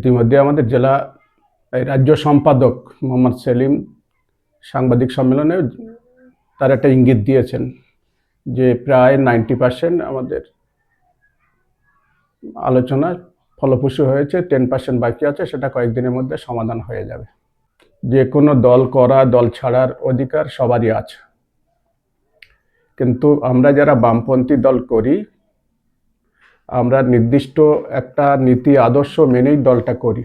ইতিমধ্যে আমাদের জেলা রাজ্য সম্পাদক মোহাম্মদ সেলিম সাংবাদিক সম্মেলনে তার একটা ইঙ্গিত দিয়েছেন যে প্রায় 90% আমাদের আলোচনা ফলপ্রসূ হয়েছে, 10% বাকি আছে, সেটা কয়েকদিনের মধ্যে সমাধান হয়ে যাবে। যে কোনো দল করা, দল ছাড়ার অধিকার সবারই আছে, কিন্তু আমরা যারা বামপন্থী দল করি, আমরা নির্দিষ্ট একটা নীতি আদর্শ মেনেই দলটা করি।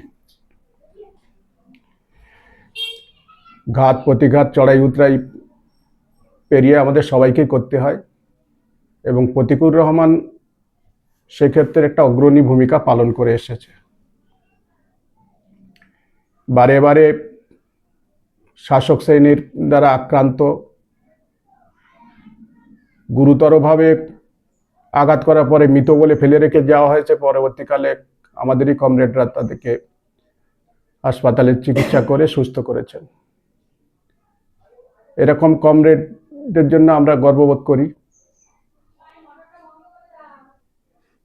ঘাত প্রতিঘাত, চড়াই উতরাই পেরিয়ে আমাদের সবাইকেই করতে হয়, এবং প্রতিকুর রহমান সেক্ষেত্রে একটা অগ্রণী ভূমিকা পালন করে এসেছে। বারে বারে শাসক শ্রেণীর দ্বারা আক্রান্ত, গুরুতরভাবে আঘাত করার পরে মৃত বলে ফেলে রেখে যাওয়া হয়েছে। পরবর্তীকালে আমাদেরই কমরেডরা তাদেরকে হাসপাতালে চিকিৎসা করে সুস্থ করেছেন। এরকম কমরেডদের জন্য আমরা গর্ববোধ করি।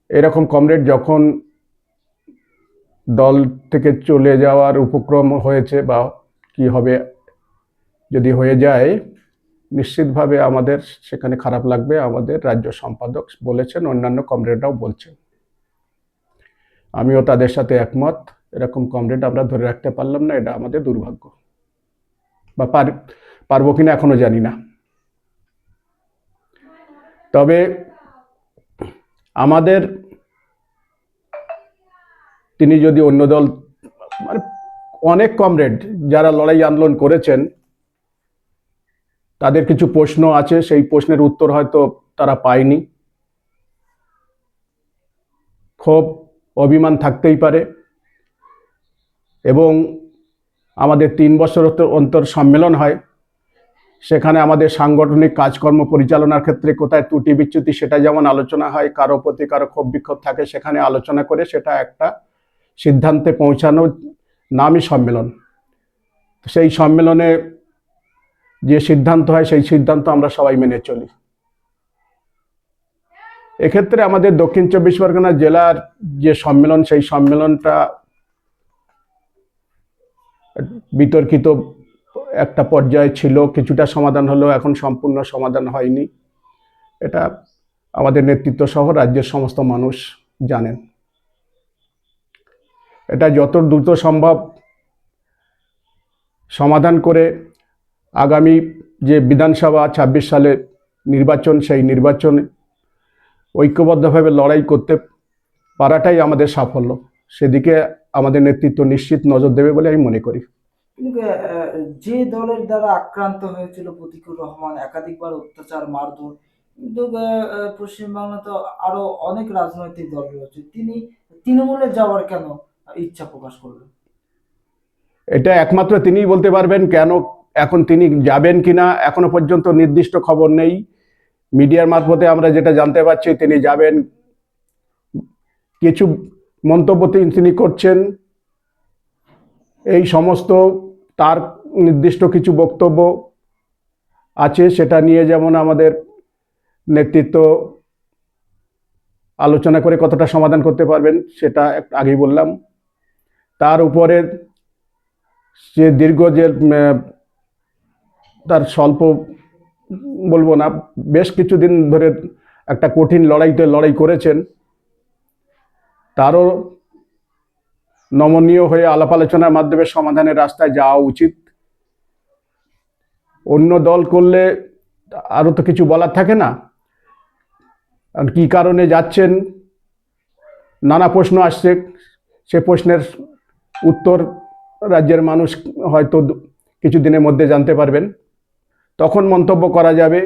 এরকম কমরেড যখন দল থেকে চলে যাওয়ার উপক্রম হয়েছে বা কি হবে যদি হয়ে যায়, নিশ্চিতভাবে আমাদের সেখানে খারাপ লাগবে। আমাদের রাজ্য সম্পাদক বলেছেন, অন্যান্য কমরেডরাও বলছেন, আমিও তাদের সাথে একমত। এরকম কমরেড আমরা ধরে রাখতে পারলাম না, এটা আমাদের দুর্ভাগ্য, বা পারবো কিনা এখনো জানি না। তবে আমাদের তিনি যদি অন্য দল, মানে অনেক কমরেড যারা লড়াই আন্দোলন করেছেন, তাদের কিছু প্রশ্ন আছে, সেই প্রশ্নের উত্তর হয়তো তারা পায়নি। ক্ষোভ, অভিমান থাকতেই পারে, এবং আমাদের 3 বছর অন্তর সম্মেলন হয়, সেখানে আমাদের সাংগঠনিক কাজকর্ম পরিচালনার ক্ষেত্রে কোথায় ত্রুটি বিচ্যুতি সেটা যেমন আলোচনা হয়, কারো প্রতি কারো ক্ষোভ বিক্ষোভ থাকে, সেখানে আলোচনা করে সেটা একটা সিদ্ধান্তে পৌঁছানোর নামই সম্মেলন। সেই সম্মেলনে যে সিদ্ধান্ত হয়, সেই সিদ্ধান্ত আমরা সবাই মেনে চলি। এক্ষেত্রে আমাদের দক্ষিণ 24 পরগনা জেলার যে সম্মেলন, সেই সম্মেলনটা বিতর্কিত একটা পর্যায়ে ছিল। কিছুটা সমাধান হলো, এখন সম্পূর্ণ সমাধান হয়নি। এটা আমাদের নেতৃত্ব সহ রাজ্যের সমস্ত মানুষ জানেন। এটা যত দ্রুত সম্ভব সমাধান করে আগামী যে বিধানসভা 26 সালে নির্বাচন, সেই নির্বাচনে ঐক্যবদ্ধভাবে লড়াই করতে পারাটাই আমাদের সাফল্য। সেদিকে আমাদের নেতৃত্ব নিশ্চিত নজর দেবে বলে আমি মনে করি। যে দলের দ্বারা আক্রান্ত হয়েছিল প্রতিকুর রহমান, একাধিকবার অত্যাচার, মারধর, কিন্তু পশ্চিমবাংলা তো আরো অনেক রাজনৈতিক দল রয়েছে, তিনি তৃণমূলে যাওয়ার কেন ইচ্ছা প্রকাশ করলেন? এটা একমাত্র তিনিই বলতে পারবেন। কেন এখন তিনি যাবেন কিনা এখনো পর্যন্ত নির্দিষ্ট খবর নেই। মিডিয়ার মারফতে আমরা যেটা জানতে পারছি, তিনি যাবেন। কিছু মন্তব্য তিনি করছেন, এই সমস্ত তার নির্দিষ্ট কিছু বক্তব্য আছে, সেটা নিয়ে যেমন আমাদের নেতৃত্ব আলোচনা করে কতটা সমাধান করতে পারবেন সেটা আগেই বললাম। তার উপরে যে দীর্ঘ যে তার স্বল্প বলবো না, বেশ কিছুদিন ধরে একটা কঠিন লড়াই করেছেন, তারও নমনীয় হয়ে আলাপ আলোচনার মাধ্যমে সমাধানের রাস্তায় যাওয়া উচিত। অন্য দল করলে আরও তো কিছু বলার থাকে না, কি কারণে যাচ্ছেন, নানা প্রশ্ন আসছে। সে প্রশ্নের উত্তর রাজ্যের মানুষ হয়তো কিছু দিনের মধ্যে জানতে পারবেন, তখন মন্তব্য করা যাবে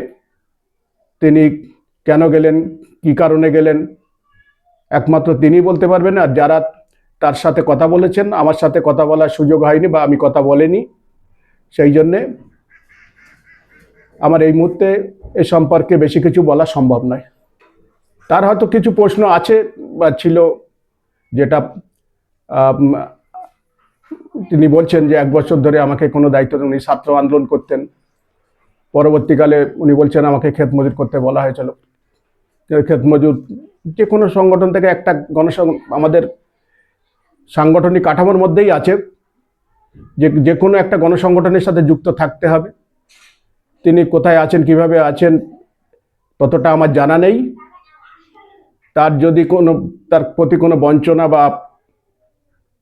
তিনি কেন গেলেন, কি কারণে গেলেন, একমাত্র তিনি বলতে পারবেন। আর যারা তার সাথে কথা বলেছেন, আমার সাথে কথা বলার সুযোগ হয়নি বা আমি কথা বলিনি, সেই জন্যে আমার এই মুহূর্তে এ সম্পর্কে বেশি কিছু বলা সম্ভব নয়। তার হয়তো কিছু প্রশ্ন আছে বা ছিল, যেটা তিনি বলছেন যে 1 বছর ধরে আমাকে কোনো দায়িত্ব দেন। উনি ছাত্র আন্দোলন করতেন, পরবর্তীকালে উনি বলছেন আমাকে ক্ষেত মজুর করতে বলা হয়েছিল। ক্ষেত মজুর যে কোনো সংগঠন থেকে একটা আমাদের সাংগঠনিক কাঠামোর মধ্যেই আছে, যে যে কোনো একটা গণসংগঠনের সাথে যুক্ত থাকতে হবে। তিনি কোথায় আছেন, কিভাবে আছেন, ততটা আমার জানা নেই। তার প্রতি কোনো বঞ্চনা বা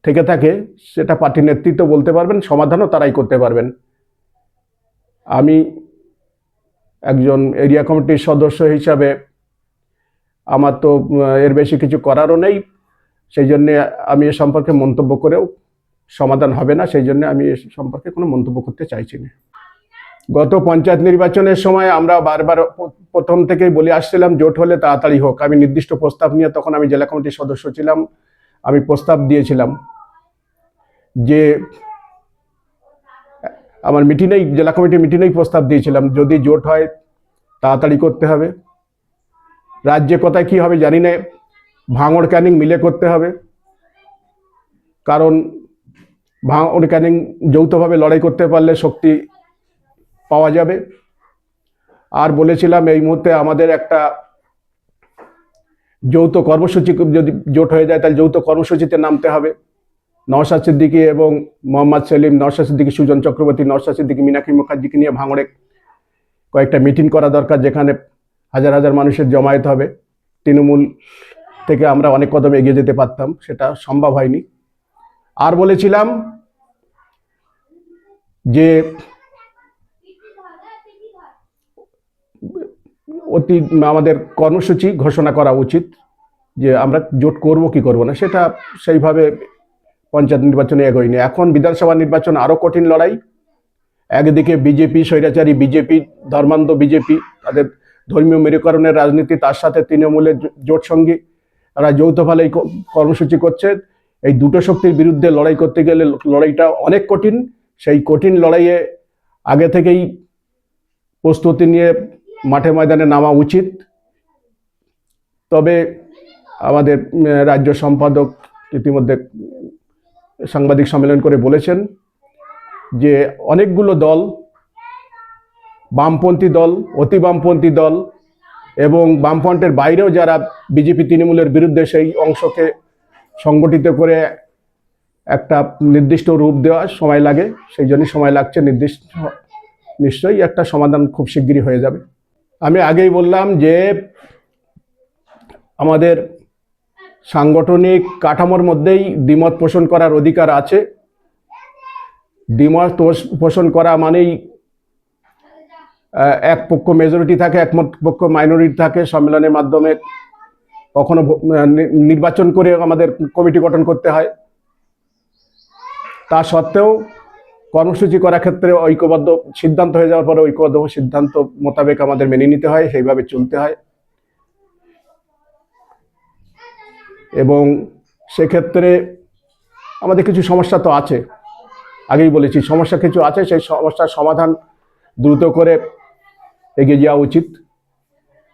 থেকে থাকে, সেটা পার্টি নেতৃত্ব বলতে পারবেন, সমাধানও তারাই করতে পারবেন। আমি একজন এরিয়া কমিটির সদস্য হিসাবে আমার তো এর বেশি কিছু করারও নেই, সেই জন্যে আমি এ সম্পর্কে মন্তব্য করেও সমাধান হবে না, সেই জন্য আমি এ সম্পর্কে কোনো মন্তব্য করতে চাইছি না। গত পঞ্চায়েত নির্বাচনের সময় আমরা বারবার প্রথম থেকেই বলে আসছিলাম জোট হলে তাড়াতাড়ি হোক। আমি নির্দিষ্ট প্রস্তাব নিয়ে, তখন আমি জেলা কমিটির সদস্য ছিলাম, আমি প্রস্তাব দিয়েছিলাম যে আমার মিটিংয়েই, জেলা কমিটির মিটিংয়েই প্রস্তাব দিয়েছিলাম, যদি জোট হয় তাড়াতাড়ি করতে হবে। রাজ্যে কোথায় কী হবে জানি না, ভাঙড় ক্যানিং মিলে করতে হবে, কারণ ভাঙড় ক্যানিং যৌথভাবে লড়াই করতে পারলে শক্তি পাওয়া যাবে। আর বলেছিলাম এই মুহূর্তে আমাদের একটা যৌথ কর্মসূচি, যদি জোট হয়ে যায় তাহলে যৌথ কর্মসূচিতে নামতে হবে। নওশাদ সিদ্দিকী এবং মোহাম্মদ সেলিম, নওশাদ সিদ্দিকী সুজন চক্রবর্তী, নওশাদ সিদ্দিকী মীনাক্ষী মুখার্জিকে নিয়ে ভাঙড়ে কয়েকটা মিটিং করা দরকার, যেখানে হাজার হাজার মানুষের জমায়েত হবে। তৃণমূল থেকে আমরা অনেক কদম এগিয়ে যেতে পারতাম, সেটা সম্ভব হয়নি। আর বলেছিলাম যে আমাদের কর্মসূচি ঘোষণা করা উচিত, যে আমরা জোট করব কি করব না, সেটা সেইভাবে পঞ্চায়েত নির্বাচনে এগোয়নি। এখন বিধানসভা নির্বাচন আরও কঠিন লড়াই। একদিকে বিজেপি, স্বৈরাচারী বিজেপি, ধর্মান্ধ বিজেপি, তাদের ধর্মীয় মেরুকরণের রাজনীতি, তার সাথে তৃণমূলের জোট সঙ্গী, তারা যৌথভাবে এই কর্মসূচি করছে। এই দুটো শক্তির বিরুদ্ধে লড়াই করতে গেলে লড়াইটা অনেক কঠিন। সেই কঠিন লড়াইয়ে আগে থেকেই প্রস্তুতি নিয়ে মাঠে ময়দানে নামা উচিত। তবে আমাদের রাজ্য সম্পাদক ইতিমধ্যে সাংবাদিক সম্মেলন করে বলেছেন যে অনেকগুলো দল, বামপন্থী দল, অতি বামপন্থী দল এবং বামফ্রন্টের বাইরেও যারা বিজেপি তৃণমূলের বিরুদ্ধে, সেই অংশকে সংগঠিত করে একটা নির্দিষ্ট রূপ দেওয়া সময় লাগে, সেই জন্যই সময় লাগছে। নিশ্চয়ই একটা সমাধান খুব শিগগিরই হয়ে যাবে। আমি আগেই বললাম যে আমাদের সাংগঠনিক কাঠামোর মধ্যেই দ্বিমত পোষণ করার অধিকার আছে। দ্বিমত পোষণ করা মানেই এক পক্ষ মেজরিটি থাকে, এক পক্ষ মাইনরিটি থাকে। সম্মেলনের মাধ্যমে কখনো নির্বাচন করে আমাদের কমিটি গঠন করতে হয়। তা সত্ত্বেও কর্মসূচি করার ক্ষেত্রে ঐক্যবদ্ধ সিদ্ধান্ত হয়ে যাওয়ার পরে ঐক্যবদ্ধ সিদ্ধান্ত মোতাবেক আমাদের মেনে নিতে হয়, সেইভাবে চলতে হয়। এবং সেক্ষেত্রে আমাদের কিছু সমস্যা তো আছে, আগেই বলেছি সমস্যা কিছু আছে। সেই সমস্যার সমাধান দ্রুত করে এগিয়ে যাওয়া উচিত।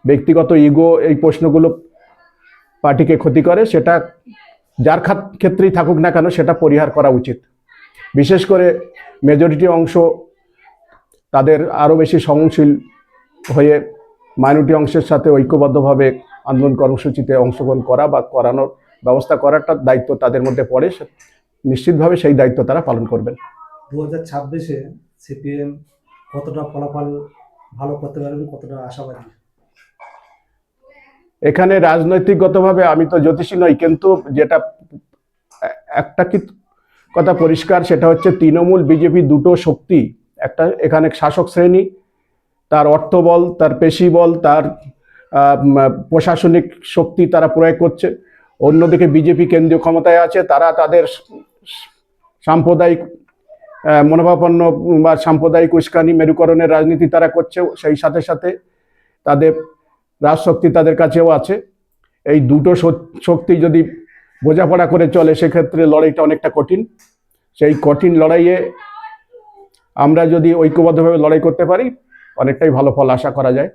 ব্যক্তিগত ইগো এই প্রশ্নগুলো পার্টিকে ক্ষতি করে, সেটা যার ক্ষেত্রেই থাকুক না কেন সেটা পরিহার করা উচিত। বিশেষ করে মেজরিটি অংশ তাদের আরও বেশি সহনশীল হয়ে মাইনরিটি অংশের সাথে ঐক্যবদ্ধভাবে আন্দোলন কর্মসূচিতে অংশগ্রহণ করা বা করানোর ব্যবস্থা করাটার দায়িত্ব তাদের মধ্যে পড়ে। নিশ্চিতভাবে সেই দায়িত্ব তারা পালন করবেন। 2026-এ সিপিএম কতটা ফলাফল ভালো করতে পারবে, কতটা আশাবাদী? এখানে রাজনৈতিকগতভাবে আমি তো জ্যোতিষী নই, কিন্তু যেটা একটা কি কথা পরিষ্কার, সেটা হচ্ছে তৃণমূল বিজেপি দুটো শক্তি। একটা এখানে শাসক শ্রেণী, তার অর্থবল, তার পেশিবল, তার প্রশাসনিক শক্তি তারা প্রয়োগ করছে। অন্যদিকে বিজেপি কেন্দ্রীয় ক্ষমতায় আছে, তারা তাদের সাম্প্রদায়িক মনোভাবাপন্ন বা সাম্প্রদায়িক উস্কানি মেরুকরণের রাজনীতি তারা করছে। সেই সাথে সাথে তাদের রাজশক্তি তাদের কাছেও আছে। এই দুটো শক্তি যদি বোঝাপড়া করে চলে, সেক্ষেত্রে লড়াইটা অনেকটা কঠিন। সেই কঠিন লড়াইয়ে আমরা যদি ঐক্যবদ্ধভাবে লড়াই করতে পারি, অনেকটাই ভালো ফল আশা করা যায়।